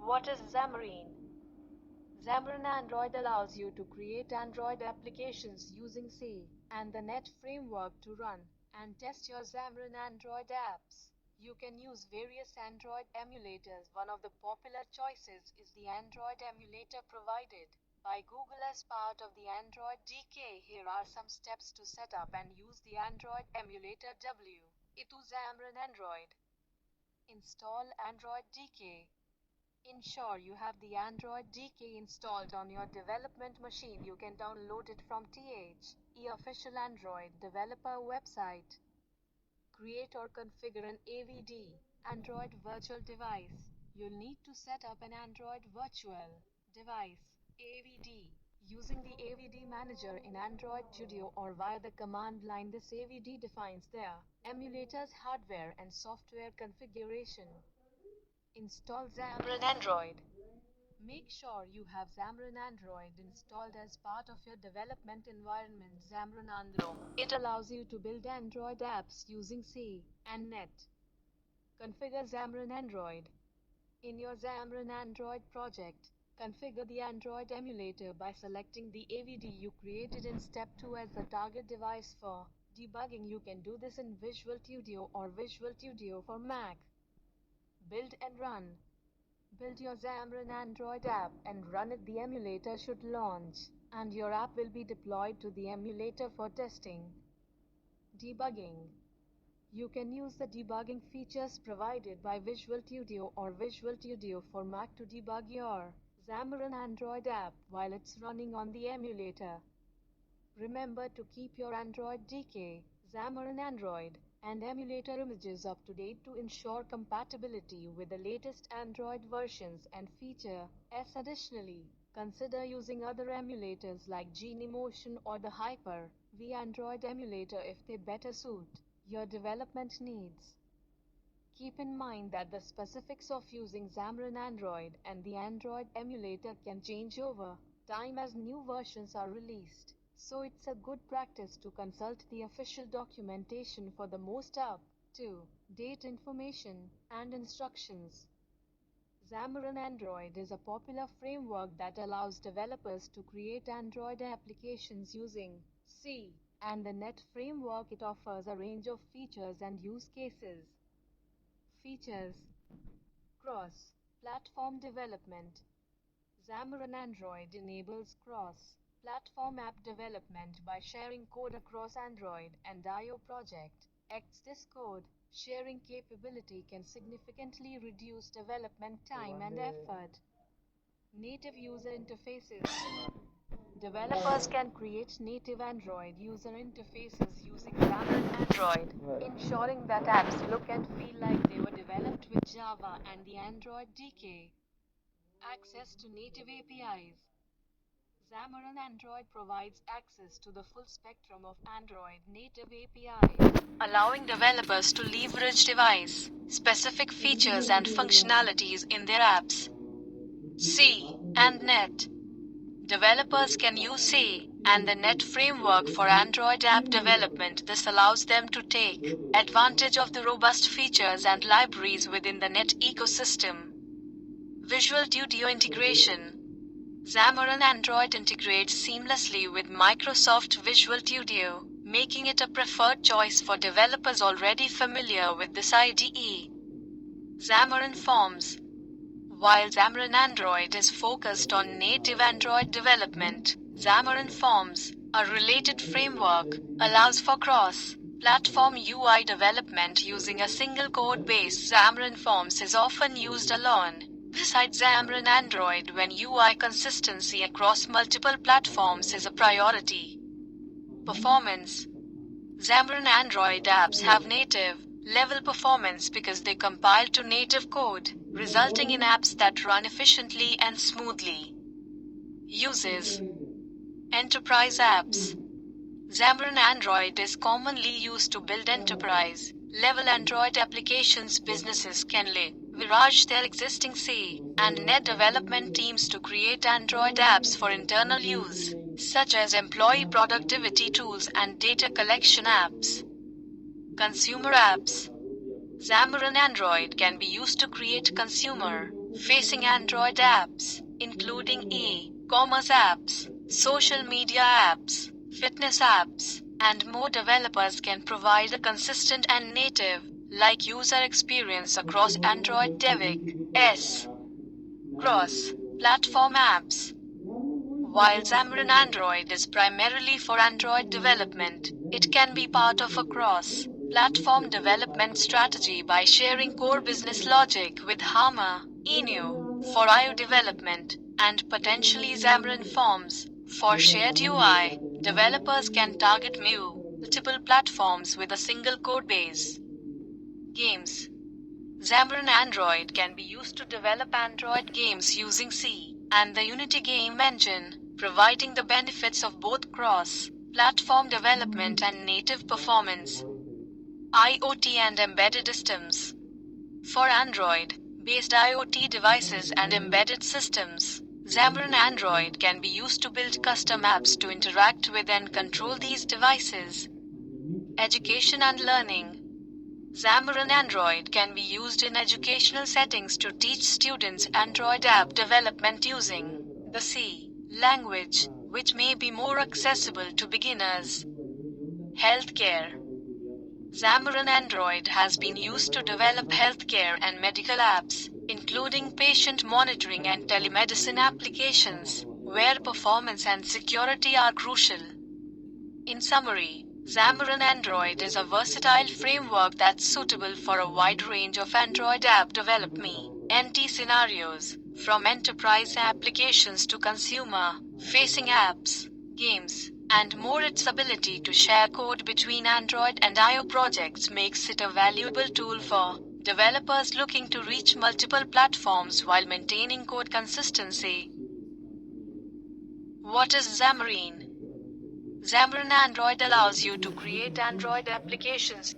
What is Xamarin? Xamarin Android allows you to create Android applications using C and the .NET framework to run and test your Xamarin Android apps. You can use various Android emulators. One of the popular choices is the Android emulator provided by Google as part of the Android DK. Here are some steps to set up and use the Android emulator. W2 Xamarin Android. Install Android DK. Ensure you have the Android DK installed on your development machine. You can download it from the official Android developer website. Create or configure an AVD, Android virtual device. You'll need to set up an Android virtual device, AVD, using the AVD manager in Android Studio or via the command line. This AVD defines their emulator's hardware and software configuration. Install Xamarin Android. Make sure you have Xamarin Android installed as part of your development environment. Xamarin Android. It allows you to build Android apps using C and .NET. Configure Xamarin Android. In your Xamarin Android project, configure the Android emulator by selecting the AVD you created in step 2 as the target device for debugging. You can do this in Visual Studio or Visual Studio for Mac. Build and run. Build your Xamarin Android app and run it. The emulator should launch, and your app will be deployed to the emulator for testing. Debugging. You can use the debugging features provided by Visual Studio or Visual Studio for Mac to debug your Xamarin Android app while it's running on the emulator. Remember to keep your Android DK, Xamarin Android, and emulator images up to date to ensure compatibility with the latest Android versions and features. Additionally, consider using other emulators like Genymotion or the Hyper-V Android emulator if they better suit your development needs. Keep in mind that the specifics of using Xamarin Android and the Android emulator can change over time as new versions are released. So it's a good practice to consult the official documentation for the most up-to-date information and instructions. Xamarin Android is a popular framework that allows developers to create Android applications using C and the .NET framework. It offers a range of features and use cases. Features: cross-platform development. Xamarin Android enables cross-platform app development by sharing code across Android and iOS project. This code sharing capability can significantly reduce development time and effort. Native user interfaces. Developers can create native Android user interfaces using Xamarin Android, ensuring that apps look and feel like they were developed with Java and the Android DK. Access to native APIs. Xamarin Android provides access to the full spectrum of Android native APIs, allowing developers to leverage device-specific features and functionalities in their apps. C and .NET. Developers can use C and the .NET framework for Android app development. This allows them to take advantage of the robust features and libraries within the .NET ecosystem. Visual Studio integration. Xamarin Android integrates seamlessly with Microsoft Visual Studio, making it a preferred choice for developers already familiar with this IDE. Xamarin Forms. While Xamarin Android is focused on native Android development, Xamarin Forms, a related framework, allows for cross-platform UI development using a single code base. Xamarin Forms is often used alone beside Xamarin Android when UI consistency across multiple platforms is a priority. Performance. Xamarin Android apps have native-level performance because they compile to native code, resulting in apps that run efficiently and smoothly. Uses. Enterprise apps. Xamarin Android is commonly used to build enterprise-level Android applications. Businesses can leverage their existing C and .NET development teams to create Android apps for internal use, such as employee productivity tools and data collection apps. Consumer apps. Xamarin Android can be used to create consumer facing Android apps, including e-commerce apps, social media apps, fitness apps, and more. Developers can provide a consistent and native, like user experience across Android devices, cross-platform apps. While Xamarin Android is primarily for Android development, it can be part of a cross-platform development strategy by sharing core business logic with Xamarin for IO development, and potentially Xamarin Forms for shared UI. Developers can target multiple platforms with a single code base. Games. Xamarin Android can be used to develop Android games using C and the Unity game engine, providing the benefits of both cross-platform development and native performance. IoT and embedded systems. For Android-based IoT devices and embedded systems, Xamarin Android can be used to build custom apps to interact with and control these devices. Education and learning. Xamarin Android can be used in educational settings to teach students Android app development using the C language, which may be more accessible to beginners. Healthcare. Xamarin Android has been used to develop healthcare and medical apps, including patient monitoring and telemedicine applications, where performance and security are crucial. In summary, Xamarin Android is a versatile framework that's suitable for a wide range of Android app development scenarios, from enterprise applications to consumer-facing apps, games, and more. Its ability to share code between Android and IO projects makes it a valuable tool for developers looking to reach multiple platforms while maintaining code consistency. What is Xamarin? Xamarin Android allows you to create Android applications